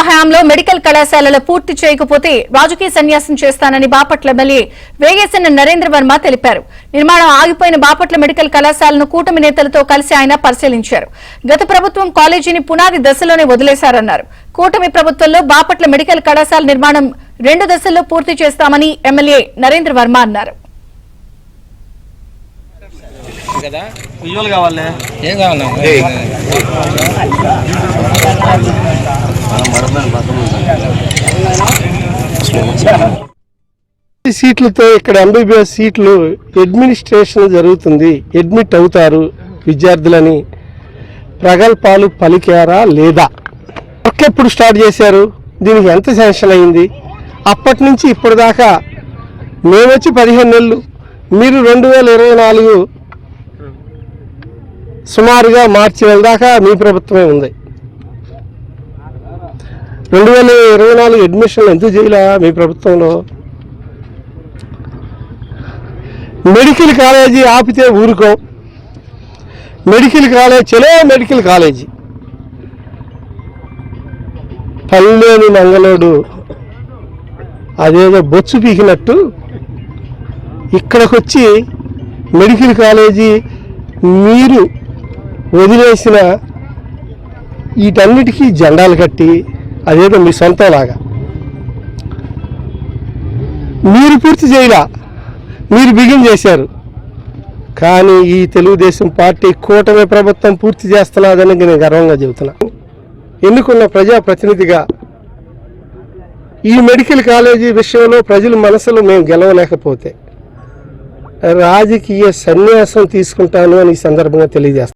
హయాంలో మెడికల్ కళాశాలల పూర్తి చేయకపోతే రాజకీయ సన్యాసం చేస్తానని బాపట్ల ఎమ్మెల్యే వేగేసిన నరేంద్ర వర్మ తెలిపారు. నిర్మాణం ఆగిపోయిన బాపట్ల మెడికల్ కళాశాలను కూటమి నేతలతో కలిసి ఆయన పరిశీలించారు. గత ప్రభుత్వం కాలేజీని పునాది దశలోనే వదిలేశారన్నారు. కూటమి ప్రభుత్వంలో బాపట్ల మెడికల్ కళాశాల నిర్మాణం 2 దశల్లో పూర్తి చేస్తామని ఎమ్మెల్యే నరేంద్ర వర్మ అన్నారు. సీట్లతో ఇక్కడ ఎంబీబీఎస్ సీట్లు అడ్మినిస్ట్రేషన్ జరుగుతుంది. అడ్మిట్ అవుతారు విద్యార్థులని ప్రగల్భాలు పలికారా లేదా? వర్క్ ఎప్పుడు స్టార్ట్ చేశారు? దీనికి ఎంత శాంక్షన్ అయింది? అప్పటి నుంచి ఇప్పటిదాకా మేము వచ్చి 15 నెలలు, మీరు 2024 సుమారుగా మార్చి నెల దాకా మీ ప్రభుత్వమే ఉంది. 2024 అడ్మిషన్లు ఎందుకు చేయలే మీ ప్రభుత్వంలో? మెడికల్ కాలేజీ ఆపితే ఊరుకోం. మెడికల్ కాలేజ్ చలో మెడికల్ కాలేజీ పల్లెని మంగళోడు అదేదో బొచ్చు పీకినట్టు ఇక్కడికి వచ్చి మెడికల్ కాలేజీ మీరు వదిలేసిన వీటన్నిటికీ జెండాలు కట్టి అదేదో మీ సొంతంలాగా మీరు పూర్తి చేయలా, మీరు బిగిన్ చేశారు. కానీ ఈ తెలుగుదేశం పార్టీ కూటమి ప్రభుత్వం పూర్తి చేస్తున్నదని నేను గర్వంగా చెబుతున్నా. ఎన్నుకున్న ప్రజాప్రతినిధిగా ఈ మెడికల్ కాలేజీ విషయంలో ప్రజల మనసులో మేము గెలవలేకపోతే రాజకీయ సన్యాసం తీసుకుంటాను అని ఈ సందర్భంగా తెలియజేస్తాను.